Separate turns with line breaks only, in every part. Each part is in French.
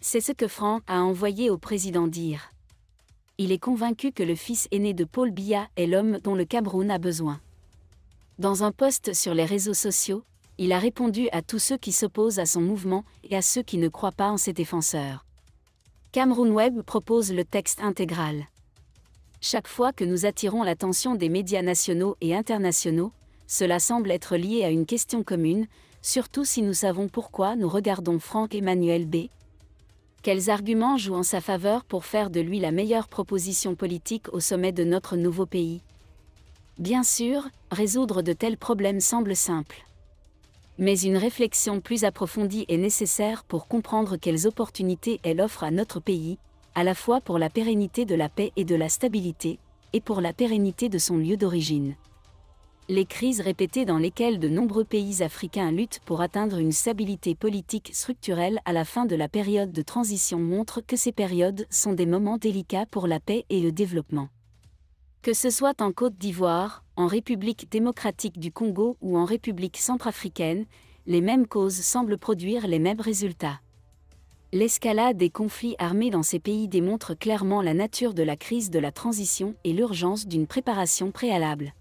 C'est ce que Franck a envoyé au président dire. Il est convaincu que le fils aîné de Paul Biya est l'homme dont le Cameroun a besoin. Dans un post sur les réseaux sociaux, il a répondu à tous ceux qui s'opposent à son mouvement et à ceux qui ne croient pas en ses défenseurs. Cameroun Web propose le texte intégral. Chaque fois que nous attirons l'attention des médias nationaux et internationaux, cela semble être lié à une question commune, surtout si nous savons pourquoi nous regardons Franck-Emmanuel B. Quels arguments jouent en sa faveur pour faire de lui la meilleure proposition politique au sommet de notre nouveau pays? Bien sûr, résoudre de tels problèmes semble simple. Mais une réflexion plus approfondie est nécessaire pour comprendre quelles opportunités elle offre à notre pays, à la fois pour la pérennité de la paix et de la stabilité, et pour la pérennité de son lieu d'origine. Les crises répétées dans lesquelles de nombreux pays africains luttent pour atteindre une stabilité politique structurelle à la fin de la période de transition montrent que ces périodes sont des moments délicats pour la paix et le développement. Que ce soit en Côte d'Ivoire, en République démocratique du Congo ou en République centrafricaine, les mêmes causes semblent produire les mêmes résultats. L'escalade des conflits armés dans ces pays démontre clairement la nature de la crise de la transition et l'urgence d'une préparation préalable.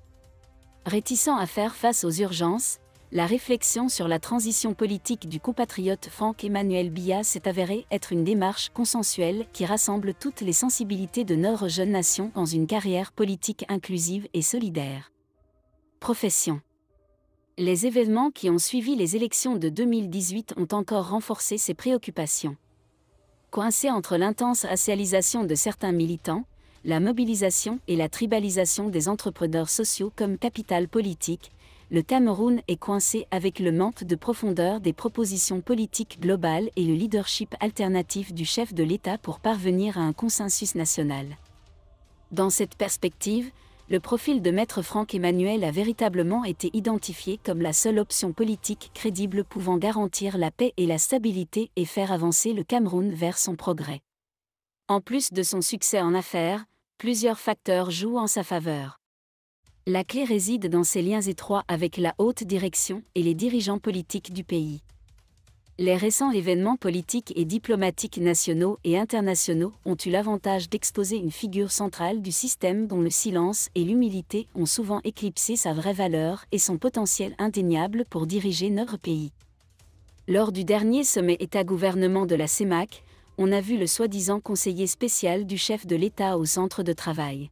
Réticent à faire face aux urgences, la réflexion sur la transition politique du compatriote Franck-Emmanuel Biya s'est avérée être une démarche consensuelle qui rassemble toutes les sensibilités de notre jeune nation dans une carrière politique inclusive et solidaire. Profession. Les événements qui ont suivi les élections de 2018 ont encore renforcé ces préoccupations. Coincé entre l'intense racialisation de certains militants, la mobilisation et la tribalisation des entrepreneurs sociaux comme capital politique, le Cameroun est coincé avec le manque de profondeur des propositions politiques globales et le leadership alternatif du chef de l'État pour parvenir à un consensus national. Dans cette perspective, le profil de Maître Franck-Emmanuel a véritablement été identifié comme la seule option politique crédible pouvant garantir la paix et la stabilité et faire avancer le Cameroun vers son progrès. En plus de son succès en affaires, plusieurs facteurs jouent en sa faveur. La clé réside dans ses liens étroits avec la haute direction et les dirigeants politiques du pays. Les récents événements politiques et diplomatiques nationaux et internationaux ont eu l'avantage d'exposer une figure centrale du système dont le silence et l'humilité ont souvent éclipsé sa vraie valeur et son potentiel indéniable pour diriger notre pays. Lors du dernier sommet État-gouvernement de la CEMAC, on a vu le soi-disant conseiller spécial du chef de l'État au centre de travail.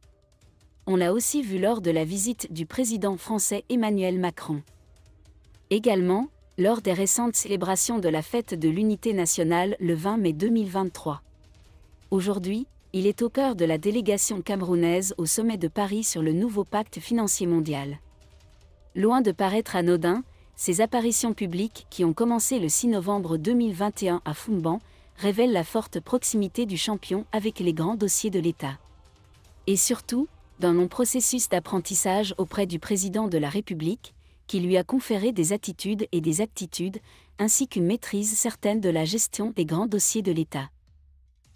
On l'a aussi vu lors de la visite du président français Emmanuel Macron. Également, lors des récentes célébrations de la fête de l'Unité nationale le 20 mai 2023. Aujourd'hui, il est au cœur de la délégation camerounaise au sommet de Paris sur le nouveau pacte financier mondial. Loin de paraître anodin, ces apparitions publiques qui ont commencé le 6 novembre 2021 à Foumban révèlent la forte proximité du champion avec les grands dossiers de l'État. Et surtout, d'un long processus d'apprentissage auprès du président de la République, qui lui a conféré des attitudes et des aptitudes, ainsi qu'une maîtrise certaine de la gestion des grands dossiers de l'État.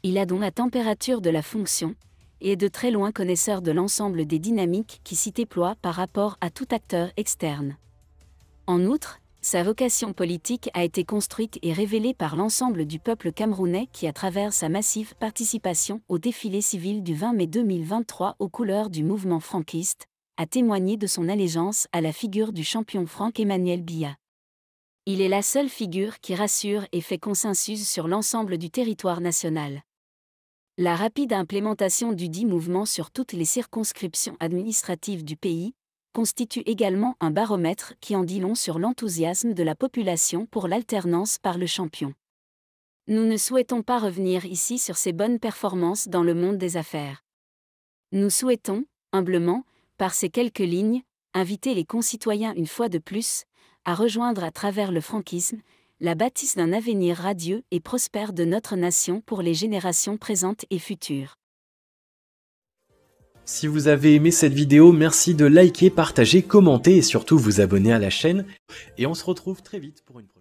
Il a donc la température de la fonction, et est de très loin connaisseur de l'ensemble des dynamiques qui s'y déploient par rapport à tout acteur externe. En outre, sa vocation politique a été construite et révélée par l'ensemble du peuple camerounais qui, à travers sa massive participation au défilé civil du 20 mai 2023 aux couleurs du mouvement franquiste, a témoigné de son allégeance à la figure du champion Franck-Emmanuel Biya. Il est la seule figure qui rassure et fait consensus sur l'ensemble du territoire national. La rapide implémentation du dit mouvement sur toutes les circonscriptions administratives du pays constitue également un baromètre qui en dit long sur l'enthousiasme de la population pour l'alternance par le champion. Nous ne souhaitons pas revenir ici sur ces bonnes performances dans le monde des affaires. Nous souhaitons, humblement, par ces quelques lignes, inviter les concitoyens une fois de plus, à rejoindre à travers le franquisme, la bâtisse d'un avenir radieux et prospère de notre nation pour les générations présentes et futures.
Si vous avez aimé cette vidéo, merci de liker, partager, commenter et surtout vous abonner à la chaîne. Et on se retrouve très vite pour une prochaine.